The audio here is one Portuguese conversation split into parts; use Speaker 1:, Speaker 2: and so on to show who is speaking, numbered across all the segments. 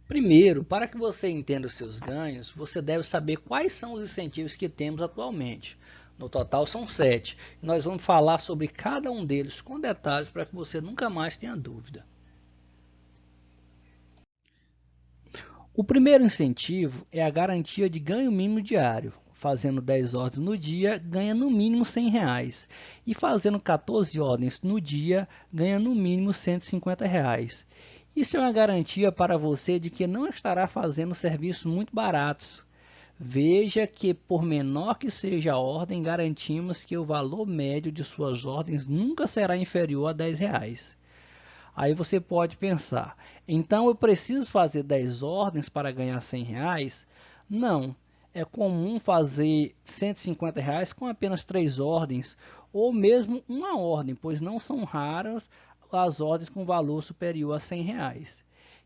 Speaker 1: Primeiro, para que você entenda os seus ganhos, você deve saber quais são os incentivos que temos atualmente. No total são 7. Nós vamos falar sobre cada um deles com detalhes para que você nunca mais tenha dúvida. O primeiro incentivo é a garantia de ganho mínimo diário. Fazendo 10 ordens no dia, ganha no mínimo R$ 100. E fazendo 14 ordens no dia, ganha no mínimo R$ 150. Isso é uma garantia para você de que não estará fazendo serviços muito baratos. Veja que, por menor que seja a ordem, garantimos que o valor médio de suas ordens nunca será inferior a R$ 10. Aí você pode pensar, então eu preciso fazer 10 ordens para ganhar R$ 100? Não, é comum fazer R$ 150 com apenas 3 ordens, ou mesmo uma ordem, pois não são raras as ordens com valor superior a R$ 100,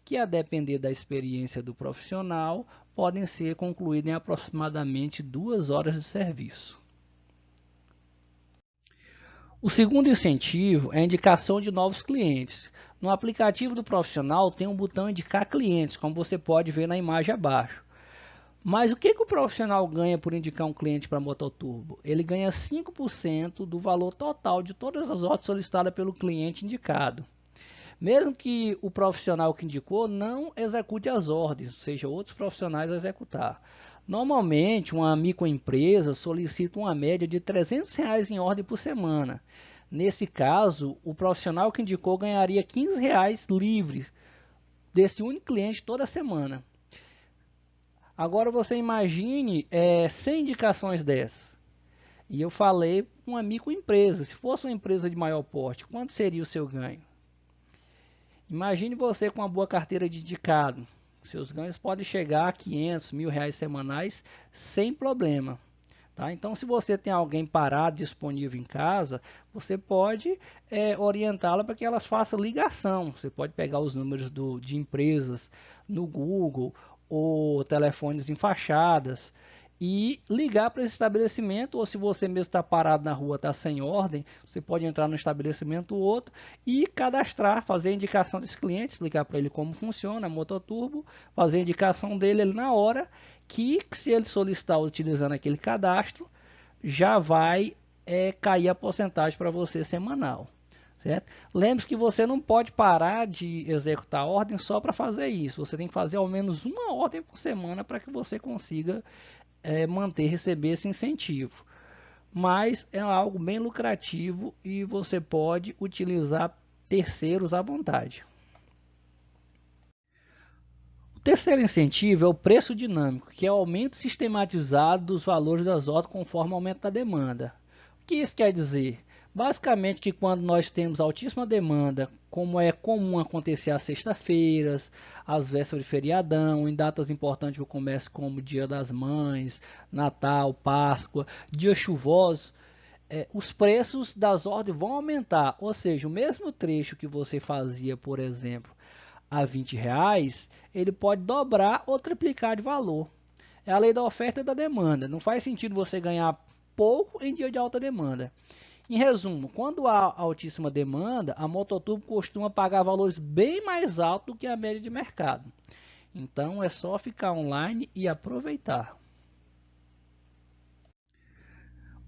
Speaker 1: que a depender da experiência do profissional, podem ser concluídas em aproximadamente 2 horas de serviço. O segundo incentivo é a indicação de novos clientes. No aplicativo do profissional tem um botão indicar clientes, como você pode ver na imagem abaixo. Mas o que o profissional ganha por indicar um cliente para a Mototurbo? Ele ganha 5% do valor total de todas as ordens solicitadas pelo cliente indicado. Mesmo que o profissional que indicou não execute as ordens, ou seja, outros profissionais a executar. Normalmente, uma microempresa solicita uma média de R$ 300 em ordem por semana. Nesse caso, o profissional que indicou ganharia R$ 15 livres desse único cliente toda semana. Agora você imagine 100 indicações dessas. E eu falei uma microempresa. Se fosse uma empresa de maior porte, quanto seria o seu ganho? Imagine você com uma boa carteira de indicado. Seus ganhos podem chegar a R$ 500, R$ 1.000 semanais sem problema. Tá? Então, se você tem alguém parado disponível em casa, você pode orientá-la para que elas façam ligação. Você pode pegar os números de empresas no Google ou telefones em fachadas e ligar para esse estabelecimento, ou se você mesmo está parado na rua, está sem ordem, você pode entrar no estabelecimento ou outro e cadastrar, fazer a indicação desse cliente, explicar para ele como funciona a Mototurbo, fazer a indicação dele na hora, que se ele solicitar utilizando aquele cadastro, já vai cair a porcentagem para você semanal. Certo? Lembre-se que você não pode parar de executar a ordem só para fazer isso. Você tem que fazer ao menos uma ordem por semana para que você consiga receber esse incentivo. Mas é algo bem lucrativo e você pode utilizar terceiros à vontade. O terceiro incentivo é o preço dinâmico, que é o aumento sistematizado dos valores das ordens conforme o aumento da demanda. O que isso quer dizer? Basicamente que quando nós temos altíssima demanda, como é comum acontecer às sextas-feiras, às vésperas de feriadão, em datas importantes para o comércio como Dia das Mães, Natal, Páscoa, dias chuvosos, os preços das ordens vão aumentar. Ou seja, o mesmo trecho que você fazia, por exemplo, a R$ 20, ele pode dobrar ou triplicar de valor. É a lei da oferta e da demanda. Não faz sentido você ganhar pouco em dia de alta demanda. Em resumo, quando há altíssima demanda, a Mototurbo costuma pagar valores bem mais altos do que a média de mercado. Então é só ficar online e aproveitar.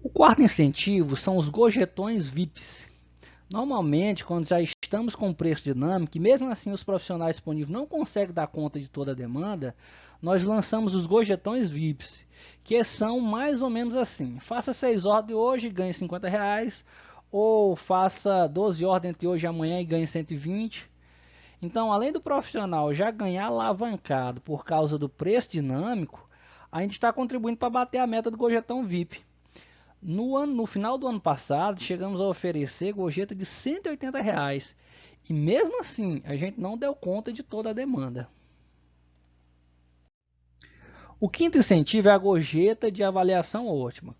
Speaker 1: O quarto incentivo são os gorjetões VIPs. Normalmente, quando já estamos com preço dinâmico, e mesmo assim os profissionais disponíveis não conseguem dar conta de toda a demanda, nós lançamos os gorjetões VIPs, que são mais ou menos assim: faça 6 ordens hoje e ganhe R$ 50, ou faça 12 ordens entre hoje e amanhã e ganhe 120. Então, além do profissional já ganhar alavancado por causa do preço dinâmico, a gente está contribuindo para bater a meta do gorjetão VIP. No final do ano passado, chegamos a oferecer gorjeta de R$ 180. E mesmo assim, a gente não deu conta de toda a demanda. O quinto incentivo é a gorjeta de avaliação ótima.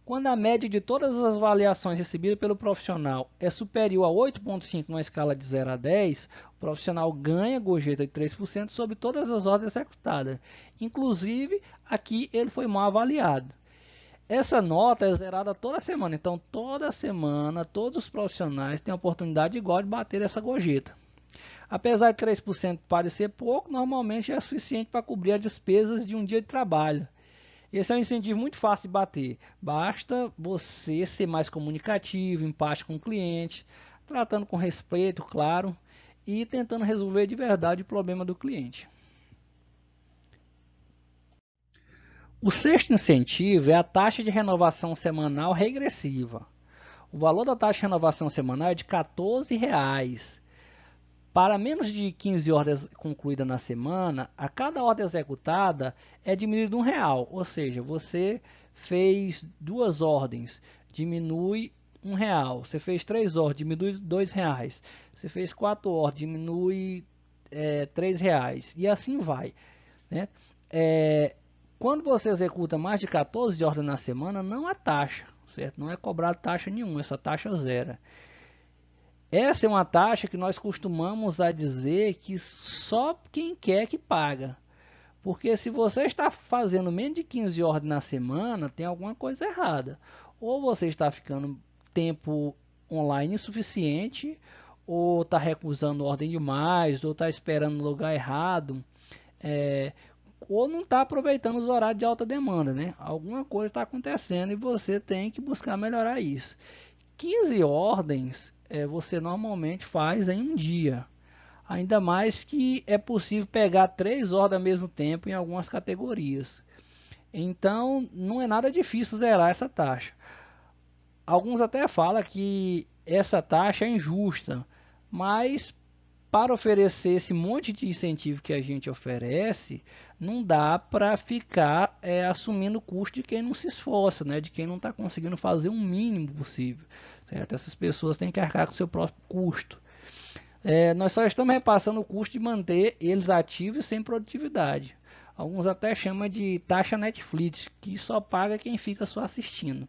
Speaker 1: Quando a média de todas as avaliações recebidas pelo profissional é superior a 8,5 numa escala de 0 a 10, o profissional ganha gorjeta de 3% sobre todas as ordens executadas. Inclusive, aqui ele foi mal avaliado. Essa nota é zerada toda semana, então toda semana todos os profissionais têm a oportunidade igual de bater essa gorjeta. Apesar de 3% parecer pouco, normalmente é suficiente para cobrir as despesas de um dia de trabalho. Esse é um incentivo muito fácil de bater. Basta você ser mais comunicativo, empático com o cliente, tratando com respeito, claro, e tentando resolver de verdade o problema do cliente. O sexto incentivo é a taxa de renovação semanal regressiva. O valor da taxa de renovação semanal é de R$ 14. Para menos de 15 ordens concluídas na semana, a cada ordem executada é diminuído R$ 1, ou seja, você fez 2 ordens, diminui R$ 1. Você fez 3 ordens, diminui R$ 2. Você fez 4 ordens, diminui R$ 3. E assim vai, né? Quando você executa mais de 14 ordens na semana, não há taxa, certo? Não é cobrado taxa nenhuma, essa taxa zero. Essa é uma taxa que nós costumamos a dizer que só quem quer que paga. Porque se você está fazendo menos de 15 ordens na semana, tem alguma coisa errada. Ou você está ficando tempo online insuficiente, ou está recusando ordem demais, ou está esperando no lugar errado, ou não está aproveitando os horários de alta demanda, né? Alguma coisa está acontecendo e você tem que buscar melhorar isso. 15 ordens você normalmente faz em um dia. Ainda mais que é possível pegar 3 ordens ao mesmo tempo em algumas categorias. Então, não é nada difícil zerar essa taxa. Alguns até falam que essa taxa é injusta, mas para oferecer esse monte de incentivo que a gente oferece, não dá para ficar assumindo o custo de quem não se esforça, né? De quem não está conseguindo fazer o mínimo possível. Certo? Essas pessoas têm que arcar com o seu próprio custo. Nós só estamos repassando o custo de manter eles ativos sem produtividade. Alguns até chamam de taxa Netflix, que só paga quem fica só assistindo.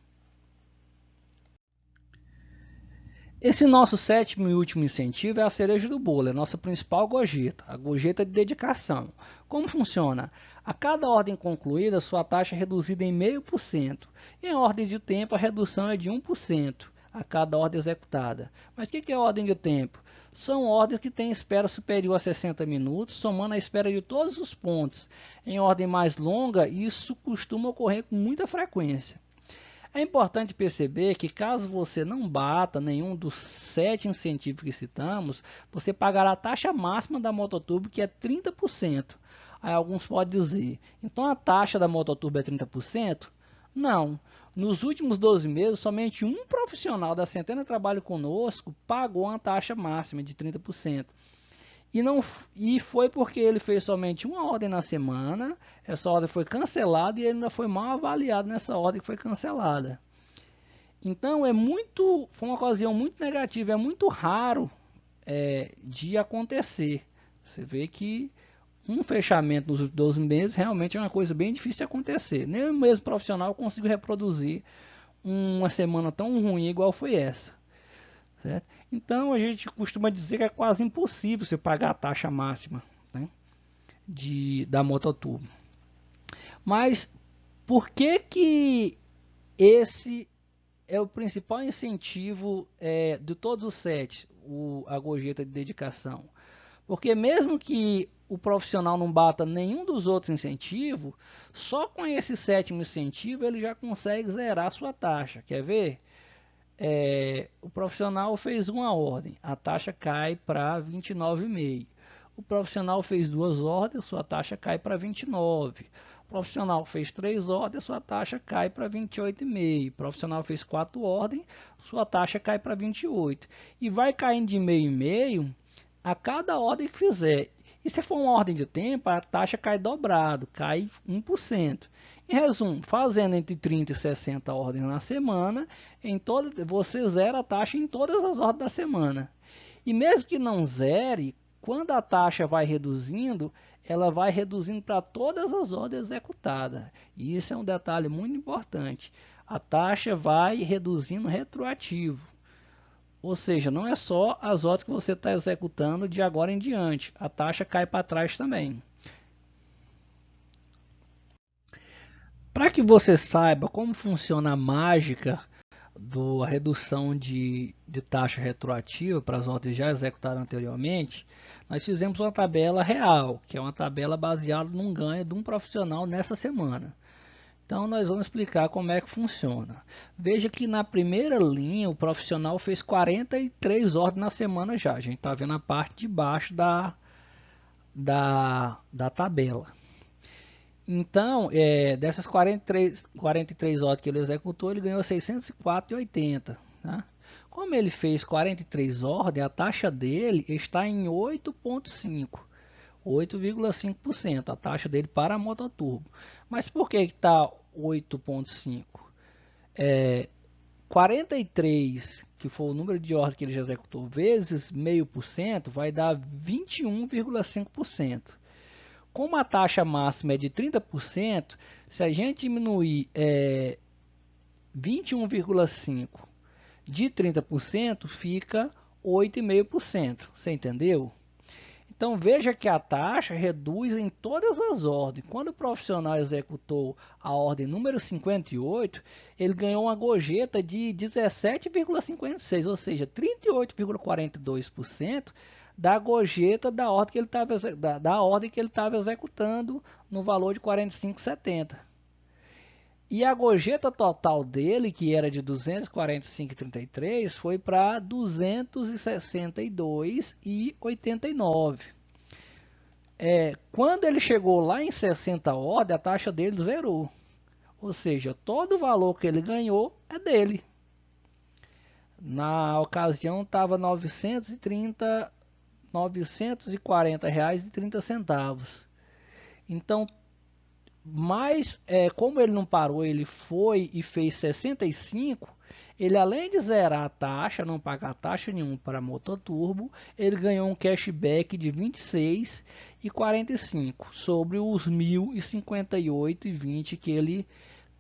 Speaker 1: Esse nosso sétimo e último incentivo é a cereja do bolo, é a nossa principal gorjeta, a gorjeta de dedicação. Como funciona? A cada ordem concluída, sua taxa é reduzida em 0,5%. Em ordem de tempo, a redução é de 1% a cada ordem executada. Mas o que é ordem de tempo? São ordens que têm espera superior a 60 minutos, somando a espera de todos os pontos. Em ordem mais longa, isso costuma ocorrer com muita frequência. É importante perceber que caso você não bata nenhum dos 7 incentivos que citamos, você pagará a taxa máxima da Mototurbo, que é 30%. Aí alguns podem dizer, então a taxa da Mototurbo é 30%? Não. Nos últimos 12 meses, somente um profissional da Centena Trabalho Conosco pagou uma taxa máxima de 30%. E foi porque ele fez somente uma ordem na semana, essa ordem foi cancelada e ele ainda foi mal avaliado nessa ordem que foi cancelada. Então foi uma ocasião muito negativa, é muito raro de acontecer. Você vê que um fechamento nos 12 meses realmente é uma coisa bem difícil de acontecer. Nem o mesmo profissional conseguiu reproduzir uma semana tão ruim igual foi essa. Certo? Então a gente costuma dizer que é quase impossível você pagar a taxa máxima, né, da Mototurbo. Mas por que esse é o principal incentivo de todos os 7, a gorjeta de dedicação? Porque mesmo que o profissional não bata nenhum dos outros incentivos, só com esse 7º incentivo ele já consegue zerar a sua taxa. Quer ver? O profissional fez uma ordem, a taxa cai para 29,5. O profissional fez 2 ordens, sua taxa cai para 29. O profissional fez 3 ordens, sua taxa cai para 28,5. O profissional fez 4 ordens, sua taxa cai para 28. E vai caindo de meio em meio a cada ordem que fizer. E se for uma ordem de tempo, a taxa cai dobrado, cai 1%. Em resumo, fazendo entre 30 e 60 ordens na semana, você zera a taxa em todas as ordens da semana. E mesmo que não zere, quando a taxa vai reduzindo, ela vai reduzindo para todas as ordens executadas. E isso é um detalhe muito importante. A taxa vai reduzindo retroativo. Ou seja, não é só as ordens que você está executando de agora em diante. A taxa cai para trás também. Para que você saiba como funciona a mágica da redução de taxa retroativa para as ordens já executadas anteriormente, nós fizemos uma tabela real, que é uma tabela baseada num ganho de um profissional nessa semana. Então nós vamos explicar como é que funciona. Veja que na primeira linha o profissional fez 43 ordens na semana já. A gente está vendo a parte de baixo da tabela. Então, dessas 43 ordens que ele executou, ele ganhou 604,80. Tá? Como ele fez 43 ordens, a taxa dele está em 8,5%. 8,5% a taxa dele para a mototurbo. Mas por que está 8,5%? 43, que foi o número de ordens que ele já executou, vezes 0,5%, vai dar 21,5%. Como a taxa máxima é de 30%, se a gente diminuir 21,5% de 30%, fica 8,5%. Você entendeu? Então veja que a taxa reduz em todas as ordens. Quando o profissional executou a ordem número 58, ele ganhou uma gorjeta de 17,56%, ou seja, 38,42% da gorjeta da ordem que ele estava executando no valor de 45,70. E a gorjeta total dele, que era de 245,33, foi para 262,89. Quando ele chegou lá em 60 ordens, a taxa dele zerou. Ou seja, todo o valor que ele ganhou é dele. Na ocasião estava R$ 940,30. Então, mas como ele não parou, ele foi e fez 65, ele além de zerar a taxa, não pagar taxa nenhuma para mototurbo, ele ganhou um cashback de 26,45 sobre os 1.058,20 que ele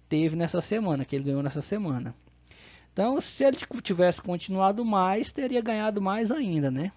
Speaker 1: teve nessa semana, que ele ganhou nessa semana. Então, se ele tivesse continuado mais, teria ganhado mais ainda, né?